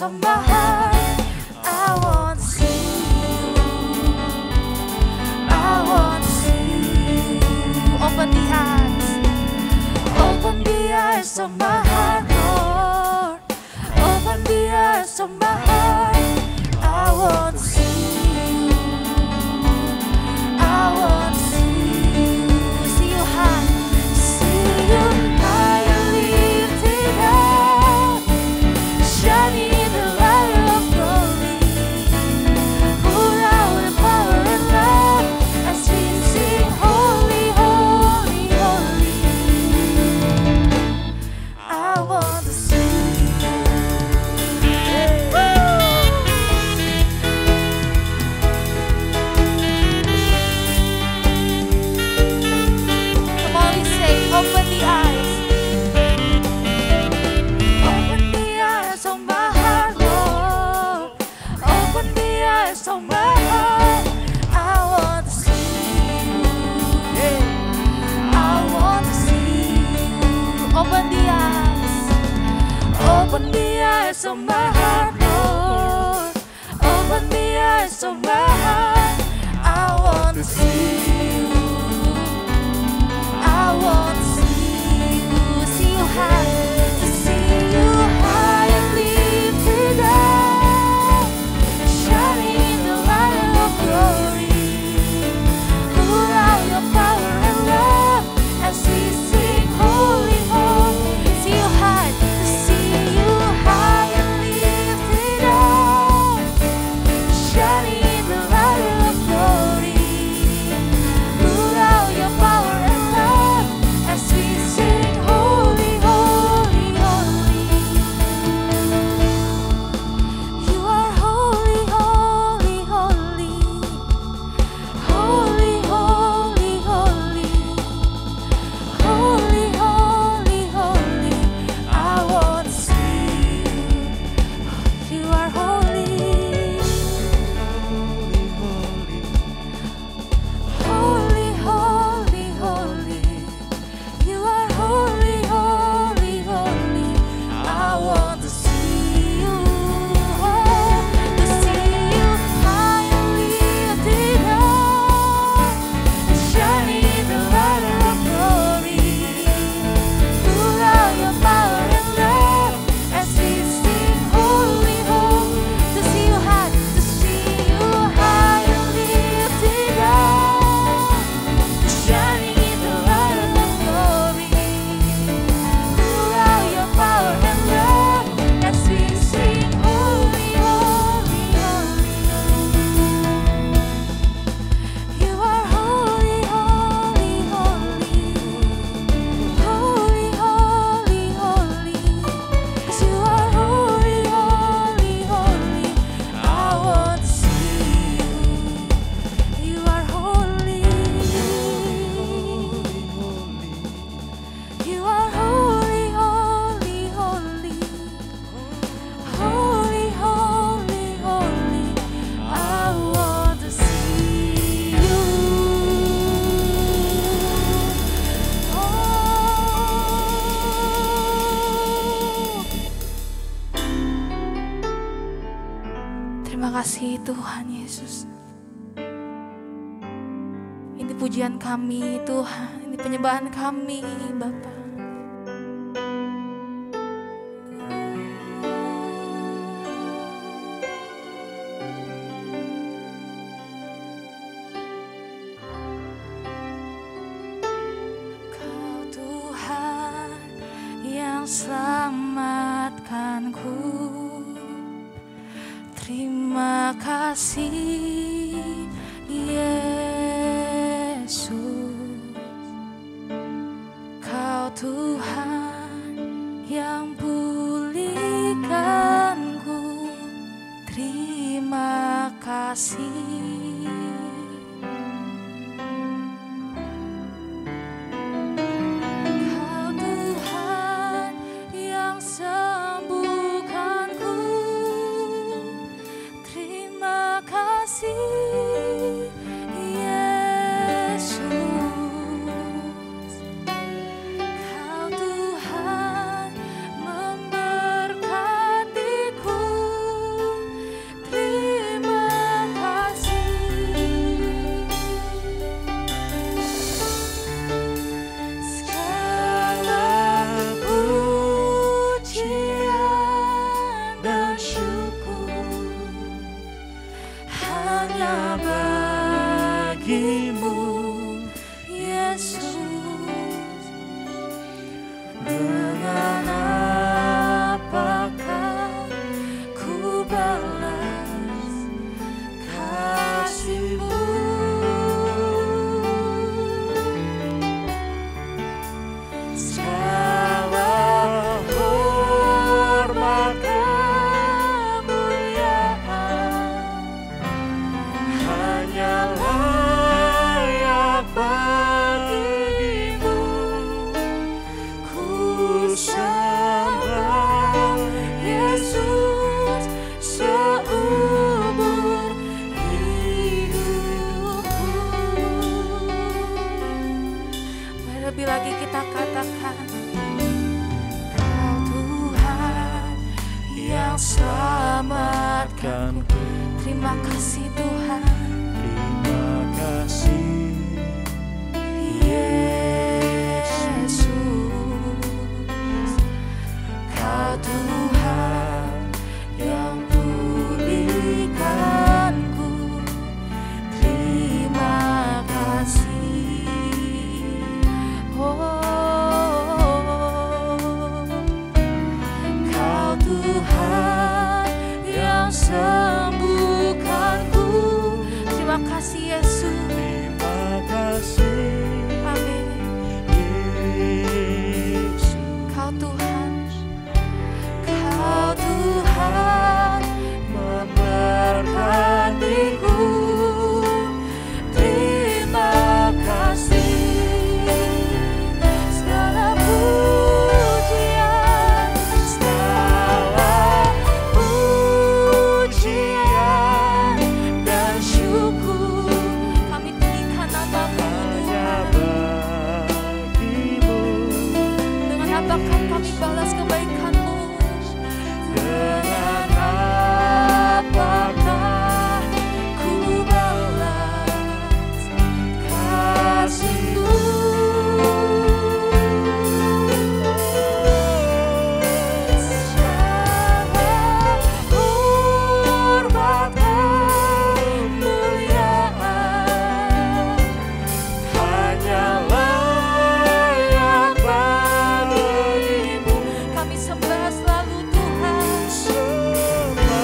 persembahan. I want to see you. I want to see you. Open the eyes. Open the eyes of my heart, Lord. Open the eyes of my heart. I want to see you. I want to see you. See you high. See you high and lifted up, shining in the light of glory. Pour out the power and love as we sing holy, holy, holy. I want to see you. Come on, we say, open the eyes. Open the eyes of my heart, Lord. Open the eyes of my heart. I want to see you. I want to see you. Open the eyes. Open the eyes of my heart, Lord. Open the eyes of my heart. I want to see you. I want to see you. See you high. To see you high and lifted up, shining in the light of glory. Pour out your power and love as we sing holy, holy. See you high. To see you high and lifted up, shining in the light of glory. Pour out your power and love as we sing holy, holy, holy. You are holy, holy, holy. Holy, holy, holy. Holy, holy, holy. I want to see you. You are holy. Holy, holy, holy. You are holy, holy, holy. I want to see you. To see you high and lifted up, shining in the light of glory. Pour out your power and love as we sing holy, holy. To see you high, to see you high and lifted up, shining in the light of glory. Pour out your power and love as we sing holy, holy, holy. You are holy, holy, holy. Holy, holy, holy. 'Cause you are holy, holy, holy. I want to see you. You are holy. You are holy, holy, holy. Holy, holy, holy. I want to see you. Terima kasih Tuhan Yesus. Ini pujian kami Tuhan, ini penyembahan kami Bapa. Kau Tuhan yang selamatkanku. Terima kasih Yesus. Kau Tuhan yang pulihkanku. Terima kasih. Kau Tuhan yang sembuhkanku. Terima kasih hanya bagimu, Yesus. Dengan apakah ku balas kasih-Mu? Segala hormat kemuliaan hanya layak bagimu. Ku sembah Yesus seumur hidupku. Mari lebih lagi kita katakan, Kau Tuhan yang selamatkanku. Terima kasih Tuhan. Terima kasih Yesus, Kau Tuhan yang pulihkanku. Terima kasih. Kau Tuhan yang sembuhkanku. Terima kasih Yesus. Terima kasih Amin. Yesus. Kau Tuhan, Kau Tuhan memberkatiku. Terima kasih. Segala pujian, segala pujian dan syukur kami tinggikan nama-Mu Hanya Tuhan. bagimu. Dengan apakah kami balas kebaikan-Mu? Dengan apakah ku balas kasih-Mu? Segala hormat kemuliaan hanya layak bagimu. Kami sembah selalu Tuhan. Sembah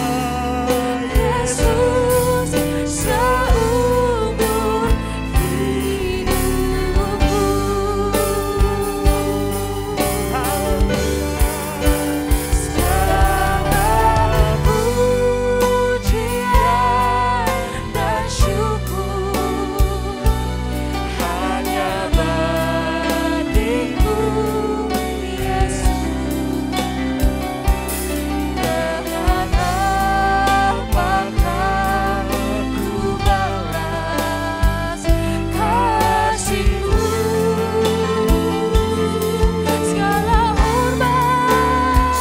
Yesus seumur hidupku. Segala pujian dan syukur hanya bagimu, Yesus. Dengan apakah ku balas kasih-Mu? Segala hormat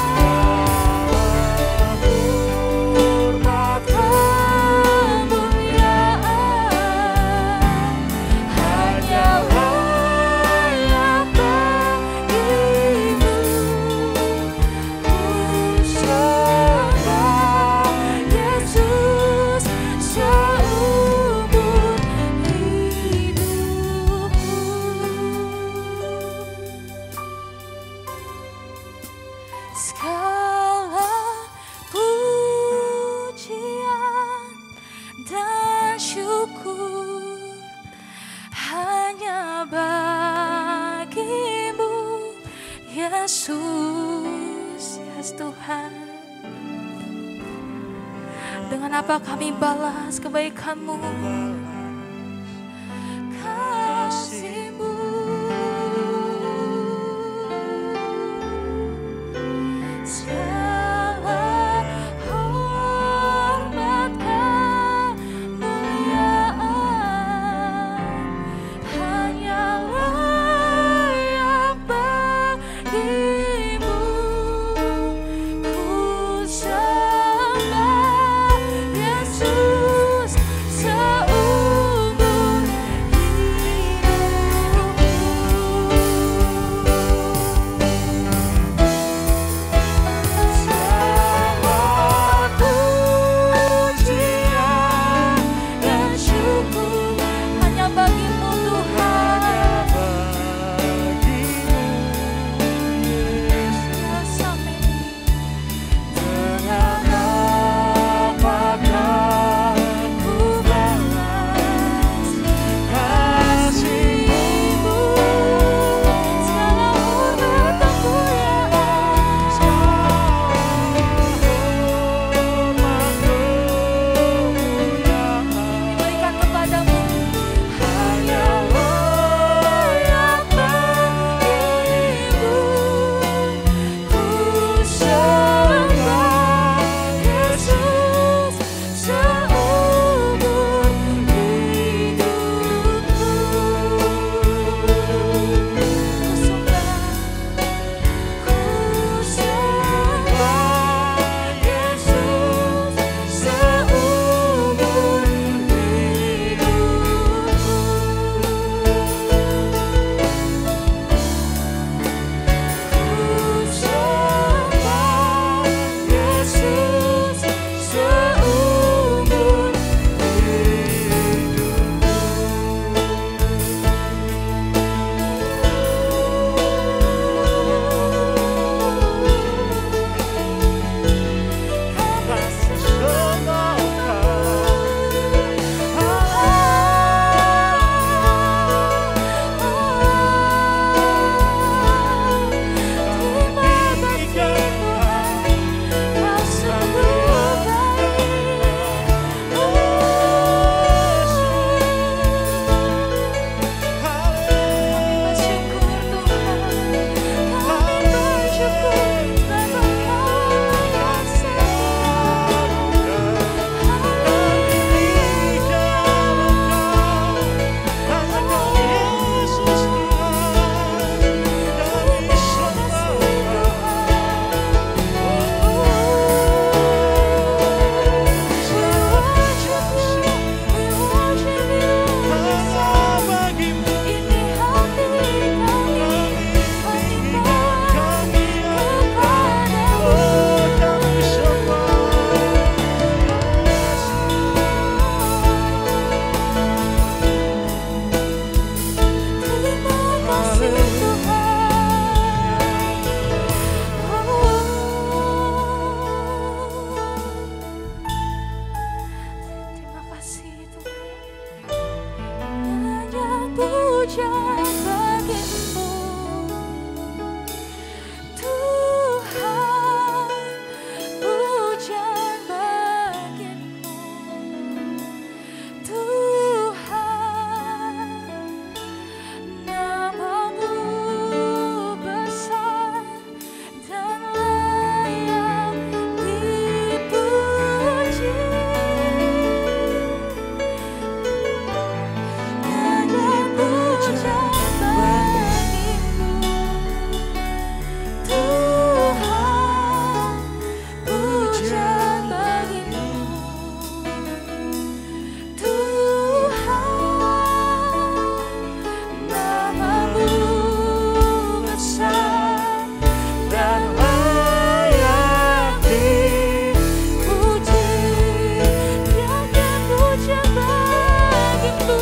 kemuliaan hanya layak bagimu. Ku sembah Yesus seumur hidupku. Segala pujian dan syukur hanya bagimu, Yesus. Yes Tuhan. Dengan apa kami balas kebaikan-Mu? Kasih-Mu. Segala hormat kemuliaan hanya layak bagimu. Ku sembah Yesus seumur pujian bagimu, Tuhan, pujian bagimu, Tuhan, namamu besar dan layak dipuji. Nyanyi pujian bagimu, Tuhan, pujian bagimu, Tuhan, namamu besar dan layak dipuji. Nyanyi pujian bagimu,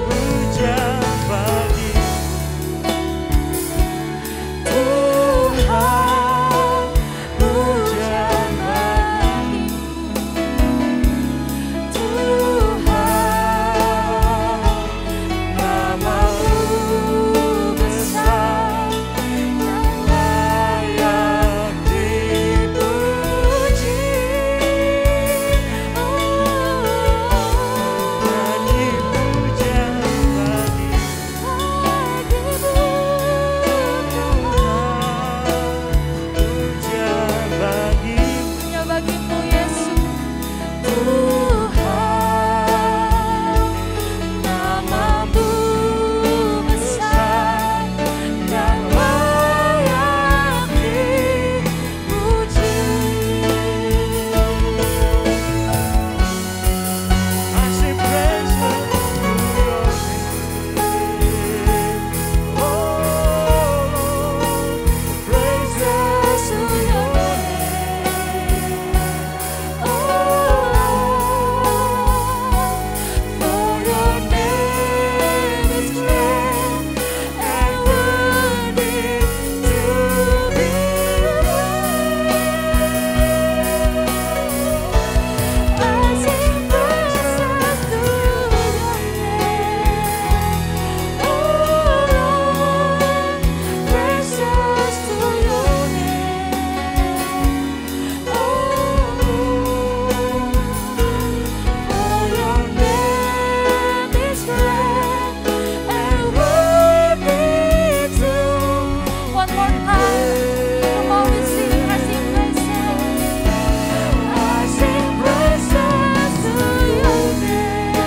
Puja bagi Tuhan, pujian bagimu, Tuhan, namamu besar dan layak dipuji. nyanyi puja bagi puja bagi Hanya bagimu Yesus, Tuhan, namamu besar dan layak dipuji. I sing praises to your name. Oh, praises To your name, for your name is great and worthy to be praised. I sing praises to your name, oh Lord, praises to your name, oh Lord, for your name is great and worthy to. One more time, come on, we sing. I sing praises. I sing praises to your name.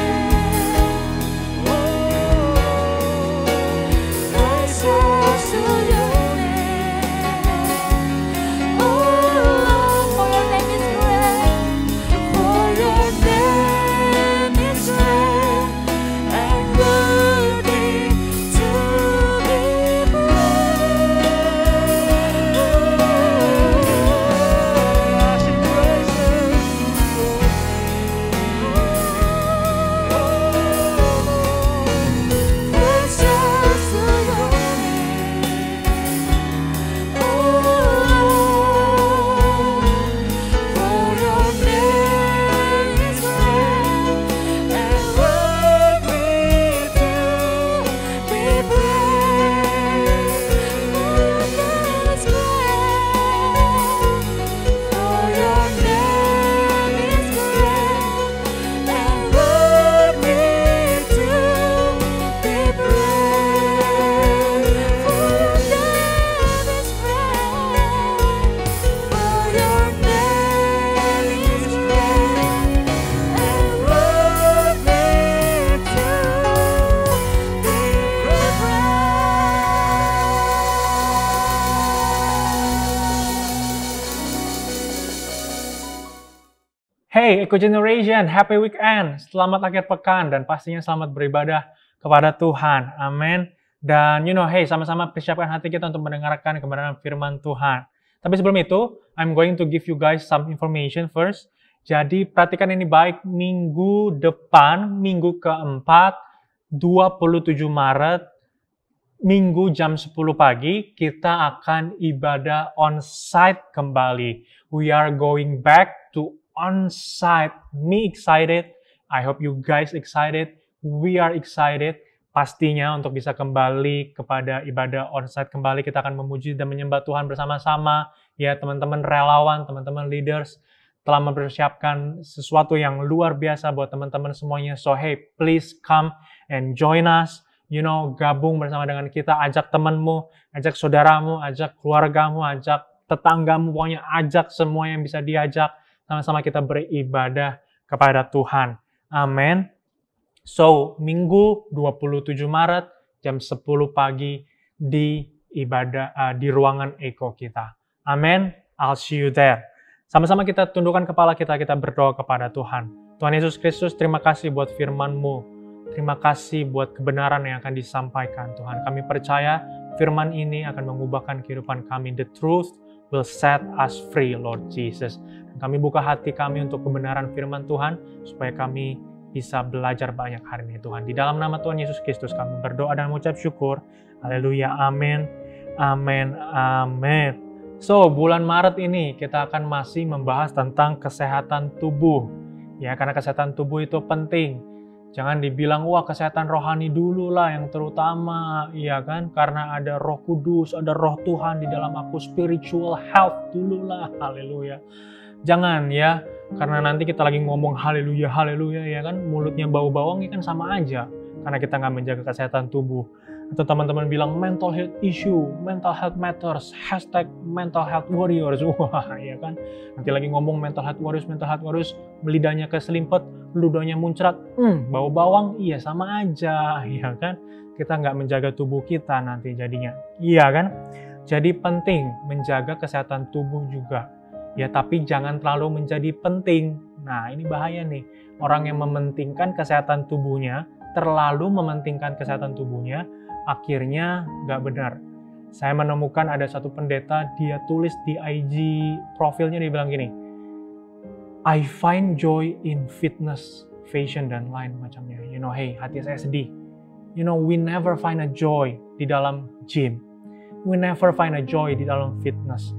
Praises to your name. Oh Lord, for your name is great. For your name is great and worthy to be Praises to your name, oh Lord, for your name is great and worthy to be praised. For your name is great and worthy to be praised. For your name is great and worthy to be Hey Eco Generation, happy weekend, selamat akhir pekan, dan pastinya selamat beribadah kepada Tuhan, amin. Dan hey, sama-sama persiapkan hati kita untuk mendengarkan kebenaran firman Tuhan. Tapi sebelum itu, I'm going to give you guys some information first. Jadi perhatikan ini baik, minggu depan, minggu keempat, 27 Maret, Minggu jam 10 pagi, kita akan ibadah on-site kembali. We are going back to on-site. Me excited. I hope you guys excited. We are excited. pastinya untuk bisa kembali kepada ibadah onsite kembali, kita akan memuji dan menyembah Tuhan bersama-sama. Ya, teman-teman relawan, teman-teman leaders telah mempersiapkan sesuatu yang luar biasa buat teman-teman semuanya. So hey, please come and join us. Gabung bersama dengan kita, ajak temanmu, ajak saudaramu, ajak keluargamu, ajak tetanggamu, pokoknya ajak semua yang bisa diajak. Sama-sama kita beribadah kepada Tuhan. Amin. So, Minggu 27 Maret jam 10 pagi di di ruangan Eko kita. Amin. I'll see you there. Sama-sama kita tundukkan kepala kita berdoa kepada Tuhan. Tuhan Yesus Kristus, terima kasih buat firman-Mu. Terima kasih buat kebenaran yang akan disampaikan, Tuhan. Kami percaya firman ini akan mengubahkan kehidupan kami. The truth will set us free, Lord Jesus. Dan kami buka hati kami untuk kebenaran firman Tuhan, supaya kami bisa belajar banyak hari ini, Tuhan. Di dalam nama Tuhan Yesus Kristus kami berdoa dan mengucap syukur. Haleluya, amin, amin, amin. So, bulan Maret ini kita akan masih membahas tentang kesehatan tubuh. Ya, karena kesehatan tubuh itu penting. Jangan dibilang, wah kesehatan rohani dulu lah yang terutama, iya kan? Karena ada Roh Kudus, ada Roh Tuhan di dalam aku, spiritual health dulu lah, haleluya. Jangan ya, karena nanti kita lagi ngomong haleluya, haleluya, ya kan? Mulutnya bau bawang, ya kan sama aja. Karena kita nggak menjaga kesehatan tubuh. Atau teman-teman bilang mental health issue, mental health matters, hashtag mental health warriors. Wah, ya kan? Nanti lagi ngomong mental health warriors, lidahnya keselimpet, ludahnya muncrat, bau bawang, iya sama aja, ya kan? Kita nggak menjaga tubuh kita nanti jadinya, iya kan? Jadi penting menjaga kesehatan tubuh juga. Ya, tapi jangan terlalu menjadi penting. Nah, ini bahaya nih. Orang yang mementingkan kesehatan tubuhnya, terlalu mementingkan kesehatan tubuhnya, akhirnya nggak benar. Saya menemukan ada satu pendeta, dia tulis di IG profilnya, dia bilang gini, I find joy in fitness, fashion, dan lain macamnya. Hey, hati saya sedih. We never find a joy di dalam gym. We never find a joy di dalam fitness.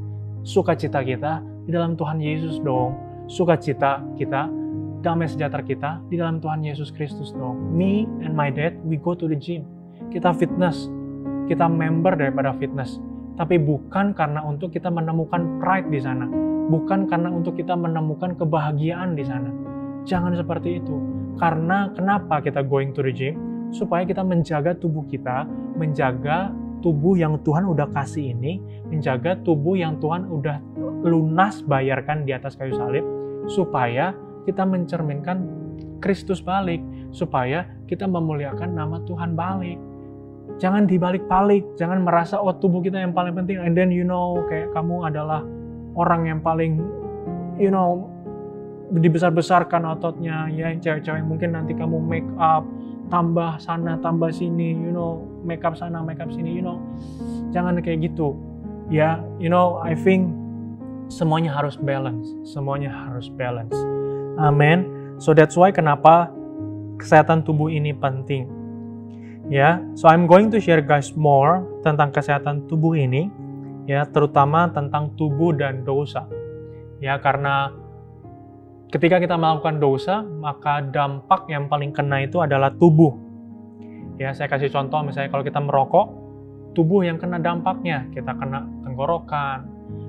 Sukacita kita di dalam Tuhan Yesus dong. Sukacita kita, damai sejahtera kita di dalam Tuhan Yesus Kristus dong. Me and my dad, we go to the gym. Kita fitness, kita member daripada fitness. Tapi bukan karena untuk kita menemukan pride di sana. Bukan karena untuk kita menemukan kebahagiaan di sana. Jangan seperti itu. Karena kenapa kita going to the gym? Supaya kita menjaga tubuh kita, menjaga tubuh yang Tuhan udah kasih ini, menjaga tubuh yang Tuhan udah lunas bayarkan di atas kayu salib, supaya kita mencerminkan Kristus balik, supaya kita memuliakan nama Tuhan balik. Jangan dibalik-balik, jangan merasa tubuh kita yang paling penting, and then kayak kamu adalah orang yang paling dibesar-besarkan ototnya, ya cewek-cewek mungkin nanti kamu make up, tambah sana, tambah sini, make up sana, make up sini, jangan kayak gitu. Ya, I think semuanya harus balance, Amen. So that's why kenapa kesehatan tubuh ini penting. Ya, so I'm going to share guys more tentang kesehatan tubuh ini, ya, terutama tentang tubuh dan dosa. Ya, karena ketika kita melakukan dosa, maka dampak yang paling kena itu adalah tubuh. Ya, saya kasih contoh, misalnya kalau kita merokok, tubuh yang kena dampaknya, kita kena tenggorokan,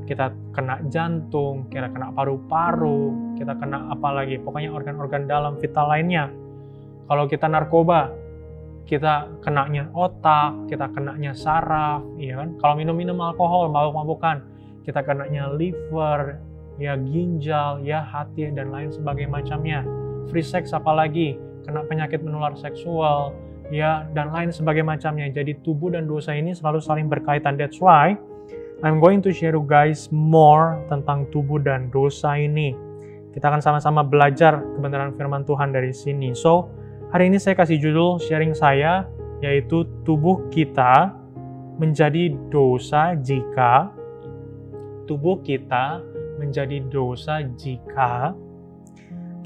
kita kena jantung, kita kena paru-paru, kita kena apa lagi, pokoknya organ-organ dalam vital lainnya. Kalau kita narkoba, kita kenanya otak, kita kenanya saraf, ya kan? Kalau minum-minum alkohol, mabuk-mabukan, kita kenanya liver, ya ginjal, ya hati, dan lain sebagainya macamnya. Free sex apalagi, kena penyakit menular seksual, ya, dan lain sebagainya macamnya. Jadi tubuh dan dosa ini selalu saling berkaitan. That's why I'm going to share you guys more tentang tubuh dan dosa ini. Kita akan sama-sama belajar kebenaran firman Tuhan dari sini. So, hari ini saya kasih judul sharing saya, yaitu tubuh kita menjadi dosa jika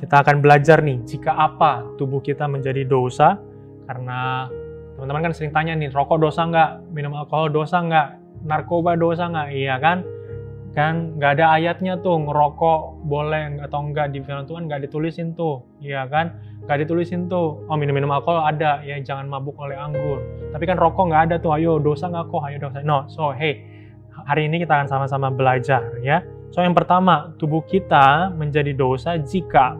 kita akan belajar nih, jika apa tubuh kita menjadi dosa. Karena teman-teman kan sering tanya nih, rokok dosa nggak? Minum alkohol dosa nggak? Narkoba dosa nggak? Iya kan? Kan nggak ada ayatnya tuh ngerokok boleh atau enggak di firman Tuhan, nggak ditulisin tuh, ya kan? Nggak ditulisin tuh, oh minum alkohol ada, ya jangan mabuk oleh anggur. Tapi kan rokok nggak ada tuh, ayo dosa nggak kok, ayo dosa. No, so hey, hari ini kita akan sama-sama belajar ya. So yang pertama, tubuh kita menjadi dosa jika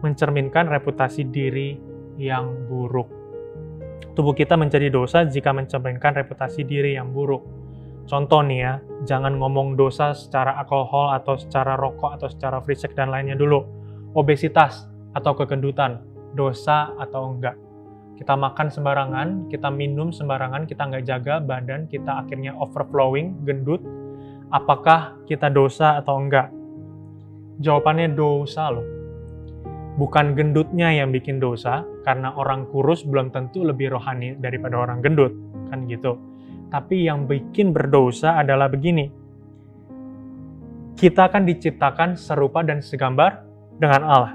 mencerminkan reputasi diri yang buruk. Tubuh kita menjadi dosa jika mencerminkan reputasi diri yang buruk. Contoh nih ya, jangan ngomong dosa secara alkohol atau secara rokok atau secara free sex dan lainnya dulu. Obesitas atau kegendutan, dosa atau enggak. Kita makan sembarangan, kita minum sembarangan, kita nggak jaga badan, kita akhirnya overflowing, gendut. Apakah kita dosa atau enggak? Jawabannya dosa loh. Bukan gendutnya yang bikin dosa, karena orang kurus belum tentu lebih rohani daripada orang gendut, kan gitu. Tapi yang bikin berdosa adalah begini. Kita akan diciptakan serupa dan segambar dengan Allah.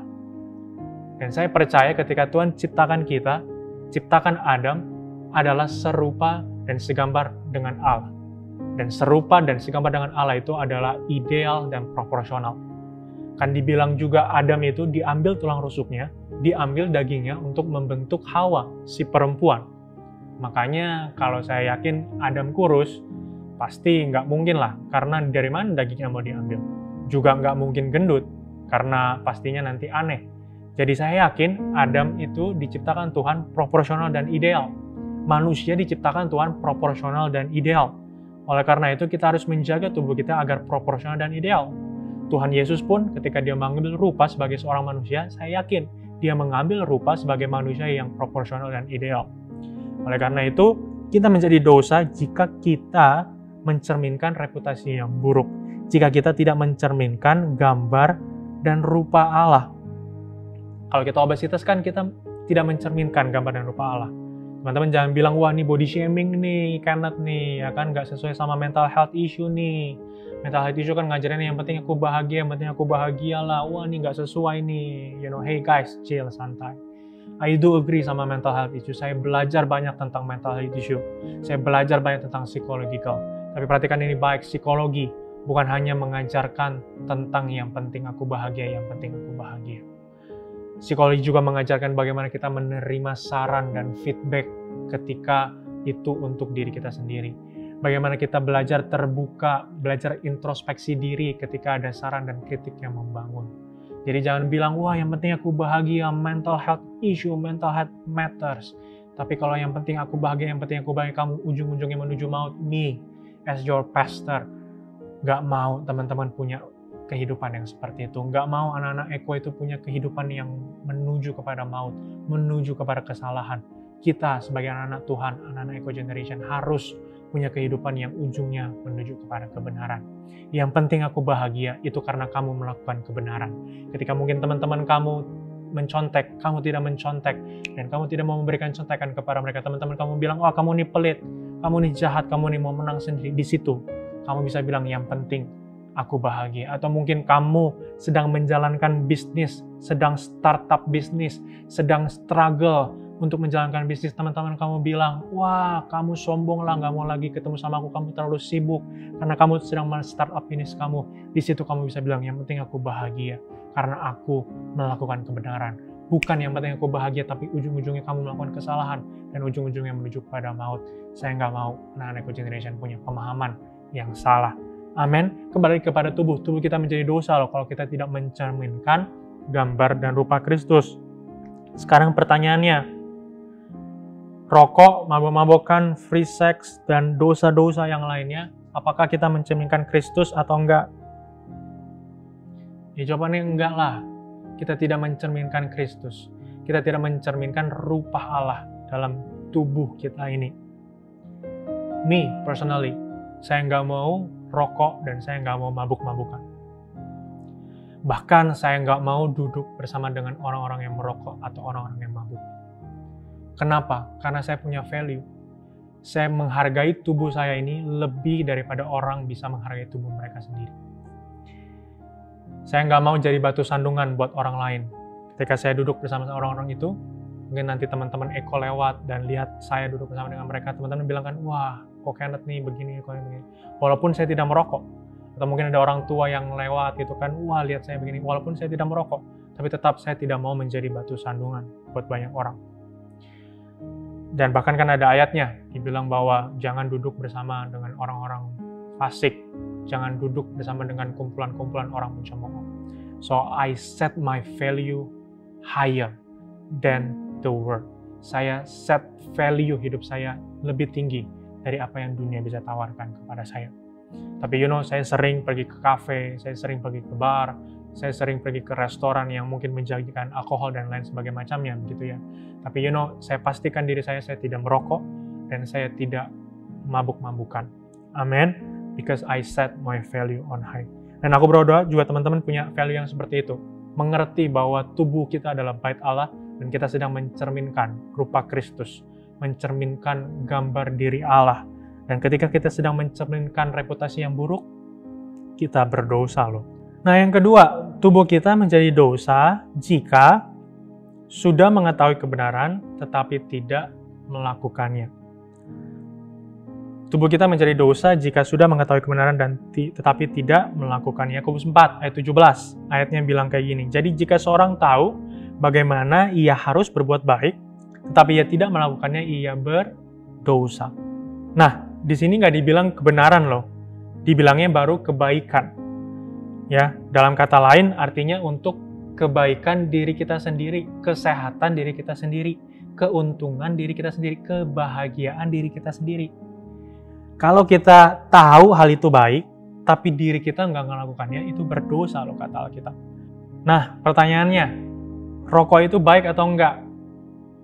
Dan saya percaya ketika Tuhan ciptakan kita, ciptakan Adam adalah serupa dan segambar dengan Allah. Dan serupa dan segambar dengan Allah itu adalah ideal dan proporsional. Kan dibilang juga Adam itu diambil tulang rusuknya, diambil dagingnya untuk membentuk Hawa, si perempuan. Makanya kalau saya yakin Adam kurus, pasti nggak mungkin lah, karena dari mana dagingnya mau diambil. Juga nggak mungkin gendut, karena pastinya nanti aneh. Jadi saya yakin Adam itu diciptakan Tuhan proporsional dan ideal. Manusia diciptakan Tuhan proporsional dan ideal. Oleh karena itu kita harus menjaga tubuh kita agar proporsional dan ideal. Tuhan Yesus pun ketika dia mengambil rupa sebagai seorang manusia, saya yakin dia mengambil rupa sebagai manusia yang proporsional dan ideal. Oleh karena itu, kita menjadi dosa jika kita mencerminkan reputasi yang buruk. Jika kita tidak mencerminkan gambar dan rupa Allah. Kalau kita obesitas kan kita tidak mencerminkan gambar dan rupa Allah. Teman-teman jangan bilang, wah ini body shaming nih, Kenneth nih, ya kan nggak sesuai sama mental health issue nih. Mental health issue kan ngajarin yang penting aku bahagia, yang penting aku bahagia lah. Wah ini nggak sesuai nih, hey guys, chill, santai. I do agree sama mental health issue. Saya belajar banyak tentang mental health issue. Saya belajar banyak tentang psychological. Tapi perhatikan ini baik, psikologi bukan hanya mengajarkan tentang yang penting aku bahagia, yang penting aku bahagia. Psikologi juga mengajarkan bagaimana kita menerima saran dan feedback ketika itu untuk diri kita sendiri. Bagaimana kita belajar terbuka, belajar introspeksi diri ketika ada saran dan kritik yang membangun. Jadi jangan bilang, wah yang penting aku bahagia, mental health issue, mental health matters. Tapi kalau yang penting aku bahagia, yang penting aku bahagia, kamu ujung-ujungnya menuju maut, me as your pastor. Gak mau teman-teman punya kehidupan yang seperti itu. Gak mau anak-anak Eko itu punya kehidupan yang menuju kepada maut, menuju kepada kesalahan. Kita sebagai anak-anak Tuhan, anak-anak Eko Generation harus punya kehidupan yang ujungnya menuju kepada kebenaran. Yang penting aku bahagia, itu karena kamu melakukan kebenaran. Ketika mungkin teman-teman kamu mencontek, kamu tidak mencontek, dan kamu tidak mau memberikan contekan kepada mereka, teman-teman kamu bilang, oh kamu ini pelit, kamu ini jahat, kamu ini mau menang sendiri, di situ kamu bisa bilang, yang penting aku bahagia. Atau mungkin kamu sedang menjalankan bisnis, sedang startup bisnis, sedang struggle untuk menjalankan bisnis, teman-teman kamu bilang, wah kamu sombong lah, gak mau lagi ketemu sama aku, kamu terlalu sibuk, karena kamu sedang men-startup bisnis kamu. Di situ kamu bisa bilang, yang penting aku bahagia, karena aku melakukan kebenaran. Bukan yang penting aku bahagia, tapi ujung-ujungnya kamu melakukan kesalahan, dan ujung-ujungnya menuju kepada maut. Saya nggak mau anak-anak Eko Generation punya pemahaman yang salah. Amin. Kembali kepada tubuh kita menjadi dosa loh, kalau kita tidak mencerminkan gambar dan rupa Kristus. Sekarang pertanyaannya, rokok, mabok-mabokan, free sex, dan dosa-dosa yang lainnya, apakah kita mencerminkan Kristus atau enggak? Ya jawabannya enggak lah. Kita tidak mencerminkan Kristus. Kita tidak mencerminkan rupa Allah dalam tubuh kita ini. Me, personally, saya nggak mau rokok dan saya nggak mau mabuk-mabukan. Bahkan saya nggak mau duduk bersama dengan orang-orang yang merokok atau orang-orang yang mabuk. Kenapa? Karena saya punya value. Saya menghargai tubuh saya ini lebih daripada orang bisa menghargai tubuh mereka sendiri. Saya nggak mau jadi batu sandungan buat orang lain. Ketika saya duduk bersama orang-orang itu, mungkin nanti teman-teman Eko lewat dan lihat saya duduk bersama dengan mereka, teman-teman bilang kan, wah kok Kenneth nih begini, kok begini. Walaupun saya tidak merokok. Atau mungkin ada orang tua yang lewat gitu kan, wah lihat saya begini. Walaupun saya tidak merokok, tapi tetap saya tidak mau menjadi batu sandungan buat banyak orang. Dan bahkan kan ada ayatnya, dibilang bahwa jangan duduk bersama dengan orang-orang fasik. Jangan duduk bersama dengan kumpulan-kumpulan orang pencemooh. So I set my value higher than the world. Saya set value hidup saya lebih tinggi dari apa yang dunia bisa tawarkan kepada saya. Tapi saya sering pergi ke kafe, saya sering pergi ke bar, saya sering pergi ke restoran yang mungkin menjajikan alkohol dan lain sebagainya macamnya, begitu ya. Tapi saya pastikan diri saya tidak merokok dan saya tidak mabuk-mabukan. Amin. Because I set my value on high. Dan aku berdoa juga teman-teman punya value yang seperti itu. Mengerti bahwa tubuh kita adalah bait Allah dan kita sedang mencerminkan rupa Kristus, mencerminkan gambar diri Allah. Dan ketika kita sedang mencerminkan reputasi yang buruk, kita berdosa loh. Nah yang kedua, tubuh kita menjadi dosa jika sudah mengetahui kebenaran tetapi tidak melakukannya. Tubuh kita menjadi dosa jika sudah mengetahui kebenaran dan tetapi tidak melakukannya. Yakobus 4 ayat 17, ayatnya bilang kayak gini. Jadi jika seorang tahu bagaimana ia harus berbuat baik, tetapi ia tidak melakukannya, ia berdosa. Nah, di sini nggak dibilang kebenaran loh, dibilangnya baru kebaikan. Ya, dalam kata lain artinya untuk kebaikan diri kita sendiri, kesehatan diri kita sendiri, keuntungan diri kita sendiri, kebahagiaan diri kita sendiri. Kalau kita tahu hal itu baik, tapi diri kita nggak melakukannya, itu berdosa loh kata Alkitab. Nah, pertanyaannya, rokok itu baik atau enggak?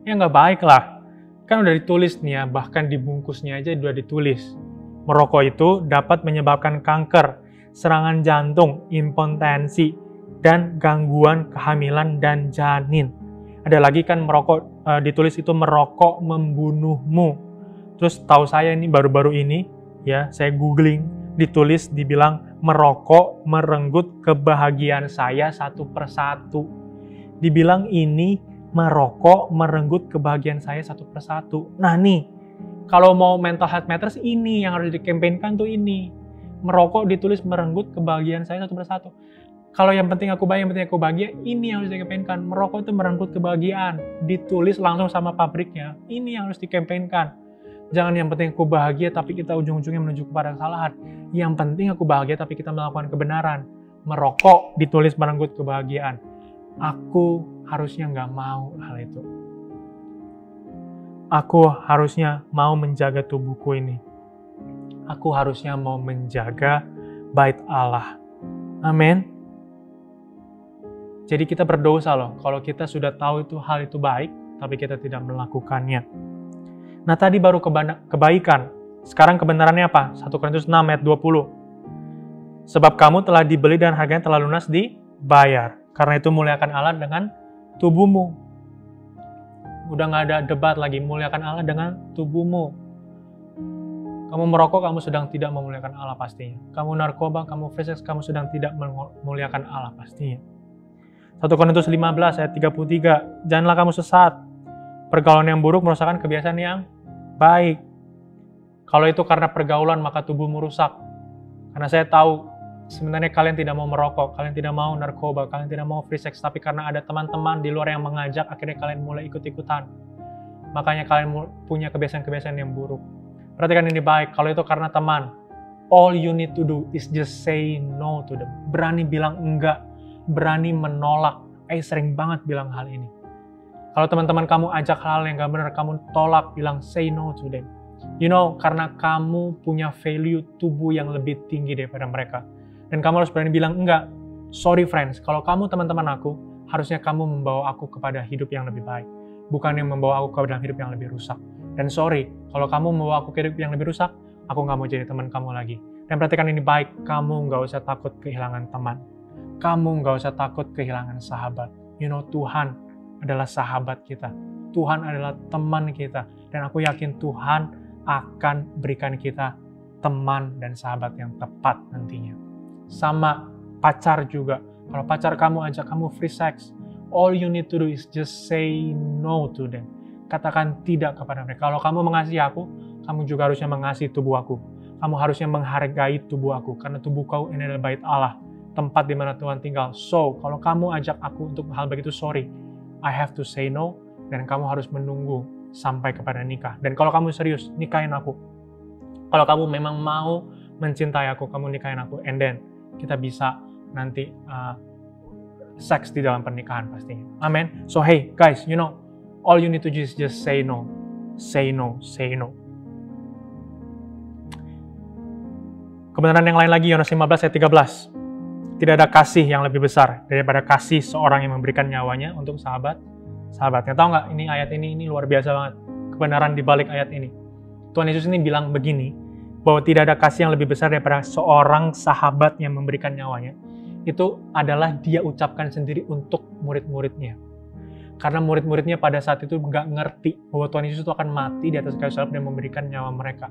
Ya nggak baik lah. Kan udah ditulis nih ya, bahkan di bungkusnya aja udah ditulis. Merokok itu dapat menyebabkan kanker, serangan jantung, impotensi, dan gangguan kehamilan dan janin. Ada lagi kan merokok, ditulis itu merokok membunuhmu. Terus tahu saya ini baru-baru ini, ya saya googling, ditulis dibilang merokok merenggut kebahagiaan saya satu persatu. Dibilang ini merokok merenggut kebahagiaan saya satu persatu. Nah nih, kalau mau mental health matters, ini yang harus dikampanyekan tuh ini. Merokok ditulis merenggut kebahagiaan saya satu persatu. Kalau yang penting aku bahagia, ini yang harus dikampanyekan. Merokok itu merenggut kebahagiaan. Ditulis langsung sama pabriknya. Ini yang harus dikampanyekan. Jangan yang penting aku bahagia, tapi kita ujung-ujungnya menuju kepada kesalahan. Yang penting aku bahagia, tapi kita melakukan kebenaran. Merokok ditulis merenggut kebahagiaan. Aku harusnya nggak mau hal itu. Aku harusnya mau menjaga tubuhku ini. Aku harusnya mau menjaga bait Allah. Amin. Jadi kita berdosa loh, kalau kita sudah tahu itu hal itu baik, tapi kita tidak melakukannya. Nah tadi baru kebaikan. Sekarang kebenarannya apa? 1 Korintus 6 ayat 20. Sebab kamu telah dibeli dan harganya telah lunas dibayar. Karena itu muliakan Allah dengan tubuhmu. Udah nggak ada debat lagi, muliakan Allah dengan tubuhmu. Kamu merokok, kamu sedang tidak memuliakan Allah pastinya. Kamu narkoba, kamu free sex, kamu sedang tidak memuliakan Allah pastinya. 1 Korintus 15 ayat 33, janganlah kamu sesat. Pergaulan yang buruk merusakkan kebiasaan yang baik. Kalau itu karena pergaulan, maka tubuhmu rusak. Karena saya tahu, sebenarnya kalian tidak mau merokok, kalian tidak mau narkoba, kalian tidak mau free sex, tapi karena ada teman-teman di luar yang mengajak, akhirnya kalian mulai ikut-ikutan. Makanya kalian punya kebiasaan-kebiasaan yang buruk. Perhatikan ini baik, kalau itu karena teman, all you need to do is just say no to them. Berani bilang enggak, berani menolak. Sering banget bilang hal ini. Kalau teman-teman kamu ajak hal yang gak benar, kamu tolak, bilang say no to them. Karena kamu punya value tubuh yang lebih tinggi daripada mereka. Dan kamu harus berani bilang enggak. Sorry friends, kalau kamu teman-teman aku, harusnya kamu membawa aku kepada hidup yang lebih baik. Bukan yang membawa aku kepada hidup yang lebih rusak. Dan sorry, kalau kamu membawa aku ke hidup yang lebih rusak, aku nggak mau jadi teman kamu lagi. Dan perhatikan ini baik, kamu nggak usah takut kehilangan teman. Kamu nggak usah takut kehilangan sahabat. Tuhan adalah sahabat kita. Tuhan adalah teman kita. Dan aku yakin Tuhan akan berikan kita teman dan sahabat yang tepat nantinya. Sama pacar juga. Kalau pacar kamu ajak kamu free sex, all you need to do is just say no to them. Katakan tidak kepada mereka. Kalau kamu mengasihi aku, kamu juga harusnya mengasihi tubuh aku. Kamu harusnya menghargai tubuh aku, karena tubuh kau ini adalah bait Allah, tempat di mana Tuhan tinggal. So, kalau kamu ajak aku untuk hal begitu, sorry, I have to say no, dan kamu harus menunggu sampai kepada nikah. Dan kalau kamu serius, nikahin aku. Kalau kamu memang mau mencintai aku, kamu nikahin aku, and then kita bisa nanti seks di dalam pernikahan pastinya. Amen. So hey guys, all you need to do is just say no. Say no, say no. Kebenaran yang lain lagi, Yohanes 15 ayat 13. Tidak ada kasih yang lebih besar daripada kasih seorang yang memberikan nyawanya untuk sahabatnya. Tahu nggak, ini ayat ini luar biasa banget. Kebenaran di balik ayat ini. Tuhan Yesus ini bilang begini, bahwa tidak ada kasih yang lebih besar daripada seorang sahabat yang memberikan nyawanya. Itu adalah dia ucapkan sendiri untuk murid-muridnya. Karena murid-muridnya pada saat itu nggak ngerti bahwa Tuhan Yesus itu akan mati di atas kayu salib dan memberikan nyawa mereka.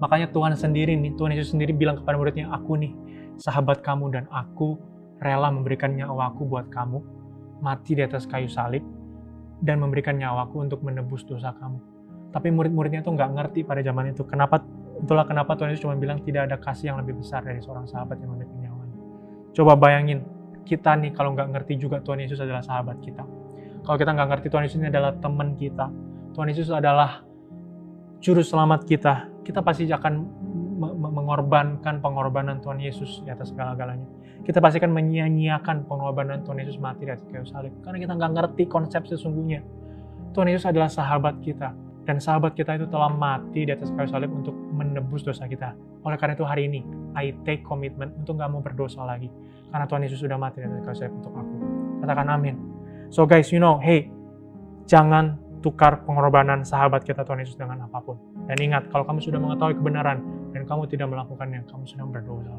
Makanya Tuhan Yesus sendiri bilang kepada muridnya, aku nih sahabat kamu dan aku rela memberikan nyawaku buat kamu, mati di atas kayu salib dan memberikan nyawaku untuk menebus dosa kamu. Tapi murid-muridnya itu nggak ngerti pada zaman itu. Itulah kenapa Tuhan Yesus cuma bilang tidak ada kasih yang lebih besar dari seorang sahabat yang memberikan nyawanya. Coba bayangin, kita nih kalau nggak ngerti juga Tuhan Yesus adalah sahabat kita. Kalau kita nggak ngerti Tuhan Yesus ini adalah teman kita, Tuhan Yesus adalah juru selamat kita, kita pasti akan mengorbankan pengorbanan Tuhan Yesus di atas segala-galanya. Kita pasti akan menyia-nyiakan pengorbanan Tuhan Yesus mati di atas kayu salib. Karena kita nggak ngerti konsep sesungguhnya. Tuhan Yesus adalah sahabat kita. Dan sahabat kita itu telah mati di atas kayu salib untuk menebus dosa kita. Oleh karena itu hari ini, I take commitment untuk nggak mau berdosa lagi. Karena Tuhan Yesus sudah mati di atas kayu salib untuk aku. Katakan amin. So guys, hey, jangan tukar pengorbanan sahabat kita Tuhan Yesus dengan apapun. Dan ingat, kalau kamu sudah mengetahui kebenaran dan kamu tidak melakukannya, kamu sedang berdosa.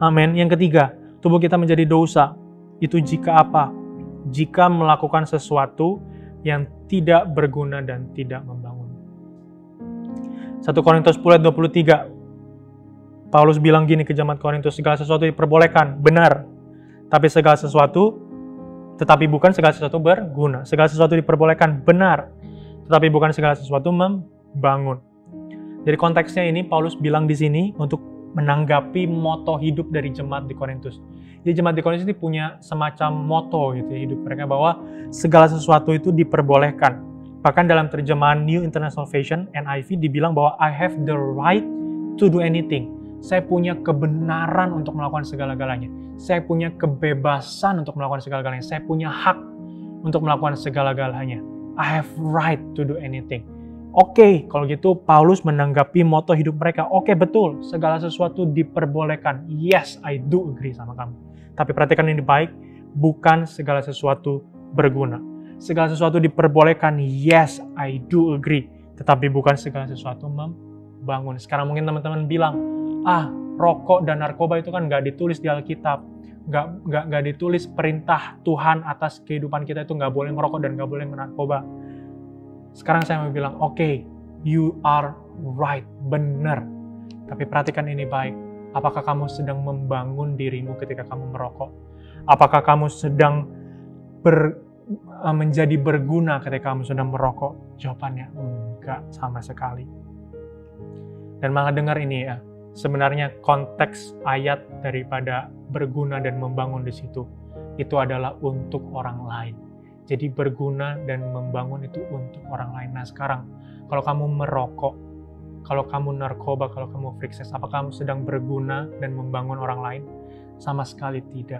Amin. Yang ketiga, tubuh kita menjadi dosa. Itu jika apa? Jika melakukan sesuatu yang tidak berguna dan tidak membangun. 1 Korintus 10 ayat 23. Paulus bilang gini ke jemaat Korintus, segala sesuatu diperbolehkan, benar. Tetapi bukan segala sesuatu berguna. Segala sesuatu diperbolehkan, benar. Tetapi bukan segala sesuatu membangun. Jadi konteksnya ini Paulus bilang di sini untuk menanggapi moto hidup dari jemaat di Korintus. Jadi jemaat di Korintus ini punya semacam moto gitu ya, hidup mereka, bahwa segala sesuatu itu diperbolehkan. Bahkan dalam terjemahan New International Version, NIV, dibilang bahwa I have the right to do anything. Saya punya kebenaran untuk melakukan segala-galanya. Saya punya kebebasan untuk melakukan segala-galanya. Saya punya hak untuk melakukan segala-galanya. I have right to do anything. Oke, kalau gitu Paulus menanggapi moto hidup mereka. Oke, betul, segala sesuatu diperbolehkan. Yes, I do agree sama kamu. Tapi perhatikan ini baik, bukan segala sesuatu berguna. Segala sesuatu diperbolehkan. Yes, I do agree. Tetapi bukan segala sesuatu membangun. Sekarang mungkin teman-teman bilang, rokok dan narkoba itu kan nggak ditulis di Alkitab, nggak ditulis perintah Tuhan atas kehidupan kita itu nggak boleh merokok dan nggak boleh narkoba. Sekarang saya mau bilang, oke, you are right, benar. Tapi perhatikan ini baik, apakah kamu sedang membangun dirimu ketika kamu merokok? Apakah kamu sedang menjadi berguna ketika kamu sedang merokok? Jawabannya enggak sama sekali. Dan malah dengar ini ya, sebenarnya konteks ayat daripada berguna dan membangun di situ, itu adalah untuk orang lain. Jadi berguna dan membangun itu untuk orang lain. Nah sekarang, kalau kamu merokok, kalau kamu narkoba, kalau kamu free sex, apakah kamu sedang berguna dan membangun orang lain? Sama sekali tidak.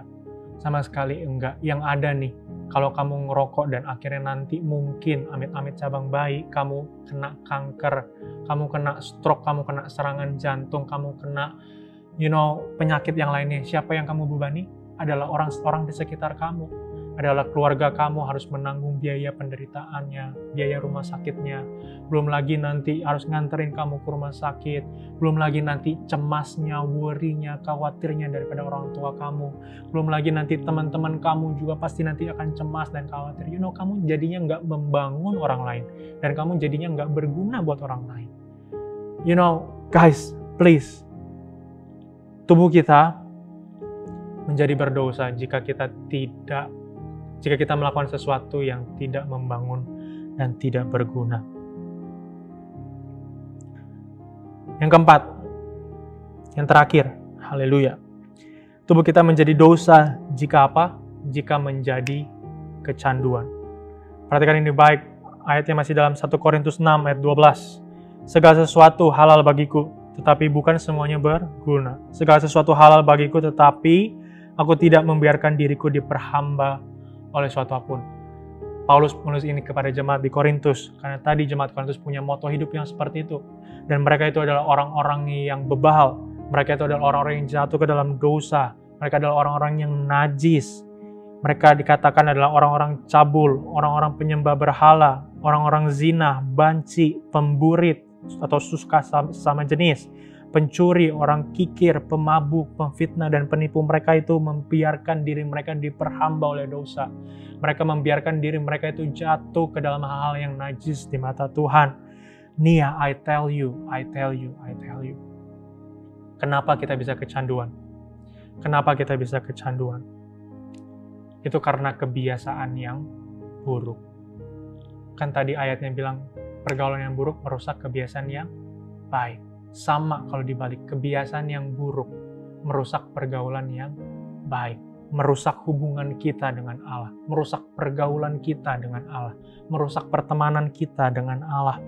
Sama sekali enggak. Yang ada nih, kalau kamu ngerokok dan akhirnya nanti mungkin amit-amit cabang bayi, kamu kena kanker, kamu kena stroke, kamu kena serangan jantung, kamu kena penyakit yang lainnya. Siapa yang kamu bebani? Adalah orang-orang di sekitar kamu. Adalah keluarga kamu harus menanggung biaya penderitaannya, biaya rumah sakitnya. Belum lagi nanti harus nganterin kamu ke rumah sakit. Belum lagi nanti cemasnya, worry-nya, khawatirnya daripada orang tua kamu. Belum lagi nanti teman-teman kamu juga pasti nanti akan cemas dan khawatir. Kamu jadinya nggak membangun orang lain. Dan kamu jadinya nggak berguna buat orang lain. Guys, please. Tubuh kita menjadi berdosa jika kita melakukan sesuatu yang tidak membangun dan tidak berguna. Yang keempat, yang terakhir, haleluya. Tubuh kita menjadi dosa jika apa? Jika menjadi kecanduan. Perhatikan ini baik, ayatnya masih dalam 1 Korintus 6 ayat 12. Segala sesuatu halal bagiku, tetapi bukan semuanya berguna. Segala sesuatu halal bagiku, tetapi aku tidak membiarkan diriku diperhamba oleh suatu apapun. Paulus menulis ini kepada jemaat di Korintus, karena tadi jemaat Korintus punya moto hidup yang seperti itu. Dan mereka itu adalah orang-orang yang bebal, mereka itu adalah orang-orang yang jatuh ke dalam dosa, mereka adalah orang-orang yang najis. Mereka dikatakan adalah orang-orang cabul, orang-orang penyembah berhala, orang-orang zina, banci, pemburit, atau suka sama jenis, pencuri, orang kikir, pemabuk, pemfitnah, dan penipu. Mereka itu membiarkan diri mereka diperhamba oleh dosa. Mereka membiarkan diri mereka itu jatuh ke dalam hal-hal yang najis di mata Tuhan. Nia, I tell you. Kenapa kita bisa kecanduan? Kenapa kita bisa kecanduan? Itu karena kebiasaan yang buruk. Kan tadi ayatnya bilang, pergaulan yang buruk merusak kebiasaan yang baik. Sama kalau dibalik, kebiasaan yang buruk merusak pergaulan yang baik. Merusak hubungan kita dengan Allah. Merusak pergaulan kita dengan Allah. Merusak pertemanan kita dengan Allah.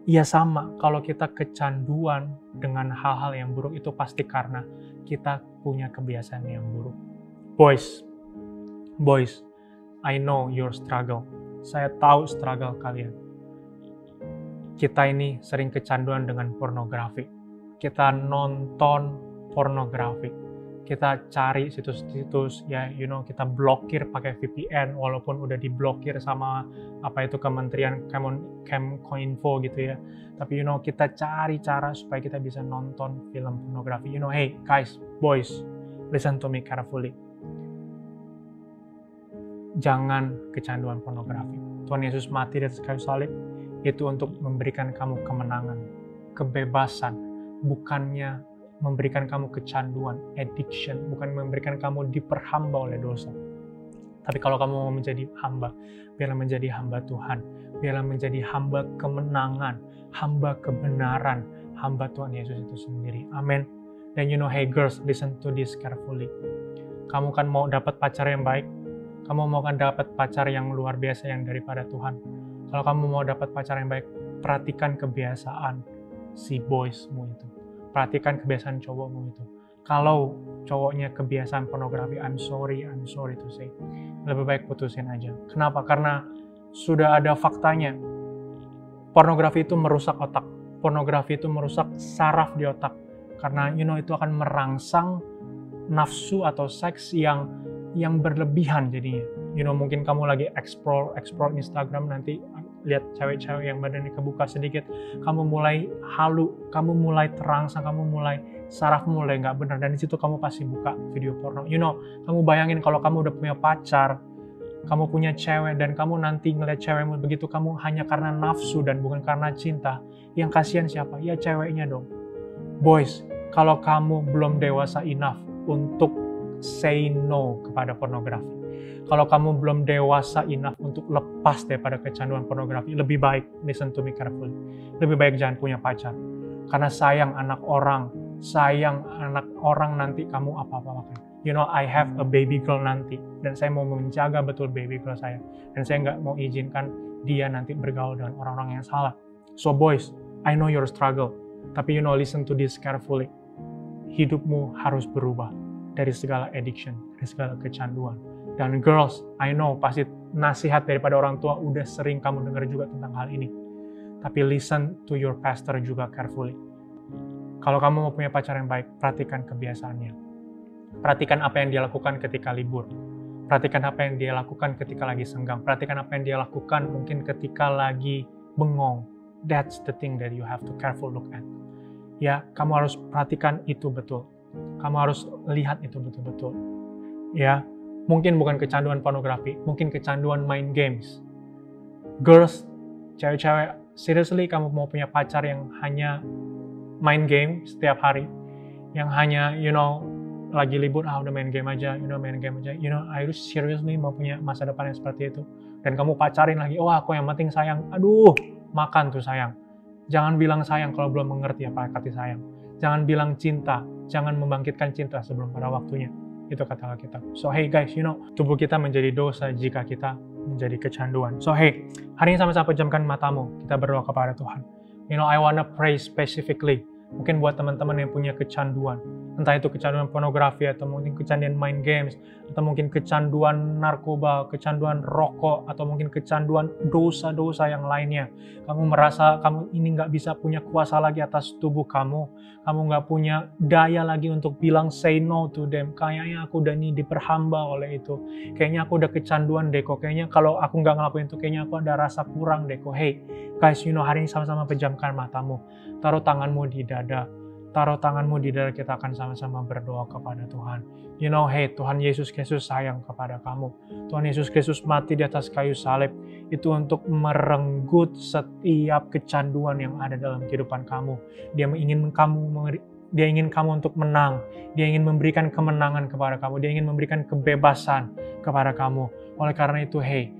Ya sama, kalau kita kecanduan dengan hal-hal yang buruk itu pasti karena kita punya kebiasaan yang buruk. Boys, I know your struggle. Saya tahu struggle kalian. Kita ini sering kecanduan dengan pornografi. Kita nonton pornografi. Kita cari situs-situs, ya, kita blokir pakai VPN, walaupun udah diblokir sama Kementerian Kemkoinfo gitu ya. Tapi kita cari cara supaya kita bisa nonton film pornografi. Hey guys, boys, listen to me carefully. Jangan kecanduan pornografi. Tuhan Yesus mati di atas kayu salib itu untuk memberikan kamu kemenangan, kebebasan, bukannya memberikan kamu kecanduan, addiction, bukan memberikan kamu diperhamba oleh dosa. Tapi kalau kamu mau menjadi hamba, biarlah menjadi hamba Tuhan, biarlah menjadi hamba kemenangan, hamba kebenaran, hamba Tuhan Yesus itu sendiri. Amin. Dan hey girls, listen to this carefully. Kamu kan mau dapat pacar yang baik, kamu mau kan dapat pacar yang luar biasa yang daripada Tuhan. Kalau kamu mau dapat pacar yang baik, perhatikan kebiasaan si boysmu itu. Perhatikan kebiasaan cowokmu itu. Kalau cowoknya kebiasaan pornografi, I'm sorry to say. Lebih baik putusin aja. Kenapa? Karena sudah ada faktanya. Pornografi itu merusak otak. Pornografi itu merusak saraf di otak. Karena itu akan merangsang nafsu atau seks yang berlebihan jadinya. Mungkin kamu lagi explore Instagram, nanti lihat cewek-cewek yang badannya kebuka sedikit, kamu mulai halu, kamu mulai terangsang, sarafmu mulai nggak benar, dan di situ kamu pasti buka video porno. Kamu bayangin kalau kamu udah punya pacar, kamu punya cewek, dan kamu nanti ngeliat cewekmu begitu, kamu hanya karena nafsu dan bukan karena cinta. Yang kasihan siapa? Ya ceweknya dong. Boys, kalau kamu belum dewasa enough untuk say no kepada pornografi, kalau kamu belum dewasa enough untuk lepas daripada kecanduan pornografi, lebih baik, listen to me carefully, lebih baik jangan punya pacar. Karena sayang anak orang nanti kamu apa-apakan. I have a baby girl nanti, dan saya mau menjaga betul baby girl saya, dan saya nggak mau izinkan dia nanti bergaul dengan orang-orang yang salah. So boys, I know your struggle, tapi listen to this carefully. Hidupmu harus berubah dari segala addiction, dari segala kecanduan. Dan girls, I know pasti nasihat daripada orang tua udah sering kamu dengar juga tentang hal ini. Tapi listen to your pastor juga carefully. Kalau kamu mau punya pacar yang baik, perhatikan kebiasaannya. Perhatikan apa yang dia lakukan ketika libur. Perhatikan apa yang dia lakukan ketika lagi senggang. Perhatikan apa yang dia lakukan mungkin ketika lagi bengong. That's the thing that you have to careful look at. Ya, kamu harus perhatikan itu betul. Kamu harus lihat itu betul-betul. Ya, mungkin bukan kecanduan pornografi, mungkin kecanduan main games. Girls, cewek-cewek, seriously kamu mau punya pacar yang hanya main game setiap hari, yang hanya, lagi libur, udah main game aja, I seriously mau punya masa depan yang seperti itu. Dan kamu pacarin lagi, aku yang penting sayang, aduh, makan tuh sayang. Jangan bilang sayang kalau belum mengerti apa arti sayang. Jangan bilang cinta, jangan membangkitkan cinta sebelum pada waktunya. Itu kata Alkitab. So hey guys, tubuh kita menjadi dosa jika kita menjadi kecanduan. So hey, hari ini sama-sama pejamkan matamu, kita berdoa kepada Tuhan. I wanna pray specifically. Mungkin buat teman-teman yang punya kecanduan, entah itu kecanduan pornografi, atau mungkin kecanduan main games, atau mungkin kecanduan narkoba, kecanduan rokok, atau mungkin kecanduan dosa-dosa yang lainnya. Kamu merasa kamu ini nggak bisa punya kuasa lagi atas tubuh kamu nggak punya daya lagi untuk bilang say no to them. Kayaknya aku udah ini diperhamba oleh itu. Kayaknya aku udah kecanduan deh kok. Kayaknya kalau aku nggak ngelakuin itu, kayaknya aku ada rasa kurang deh kok. Hey guys, hari ini sama-sama pejamkan matamu. Taruh tanganmu di dada. Taruh tanganmu di dada, kita akan sama-sama berdoa kepada Tuhan. Hey, Tuhan Yesus Kristus sayang kepada kamu. Tuhan Yesus Kristus mati di atas kayu salib. Itu untuk merenggut setiap kecanduan yang ada dalam kehidupan kamu. Dia ingin kamu untuk menang. Dia ingin memberikan kemenangan kepada kamu. Dia ingin memberikan kebebasan kepada kamu. Oleh karena itu, hey,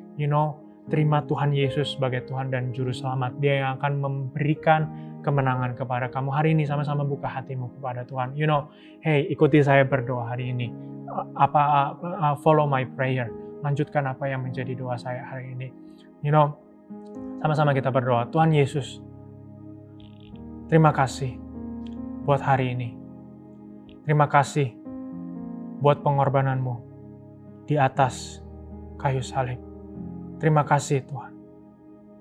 terima Tuhan Yesus sebagai Tuhan dan Juru Selamat. Dia yang akan memberikan kemenangan kepada kamu. Hari ini sama-sama buka hatimu kepada Tuhan. Hey, ikuti saya berdoa hari ini. Follow my prayer. Lanjutkan apa yang menjadi doa saya hari ini. Sama-sama kita berdoa. Tuhan Yesus, terima kasih buat hari ini. Terima kasih buat pengorbananmu di atas kayu salib. Terima kasih Tuhan.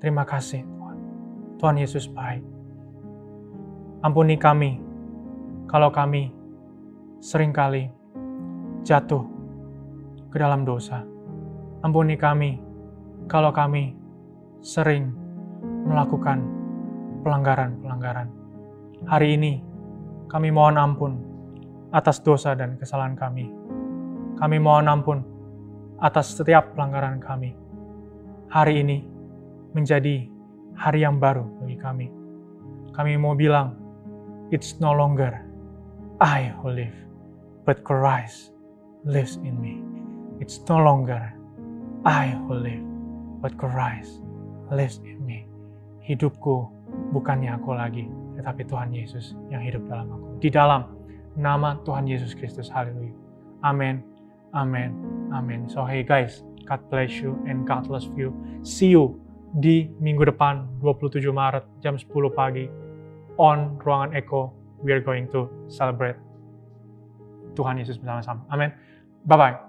Terima kasih Tuhan. Tuhan Yesus baik. Ampuni kami kalau kami seringkali jatuh ke dalam dosa. Ampuni kami kalau kami sering melakukan pelanggaran-pelanggaran. Hari ini kami mohon ampun atas dosa dan kesalahan kami. Kami mohon ampun atas setiap pelanggaran kami. Hari ini menjadi hari yang baru bagi kami. Kami mau bilang, it's no longer I who live, but Christ lives in me. It's no longer I who live, but Christ lives in me. Hidupku bukannya aku lagi, tetapi Tuhan Yesus yang hidup dalam aku. Di dalam nama Tuhan Yesus Kristus. Haleluya. Amin. Amin. Amin. So hey guys, God bless you and God loves you. See you di minggu depan 27 Maret jam 10 pagi on Ruangan Eko. We are going to celebrate Tuhan Yesus bersama-sama. Amin. Bye-bye.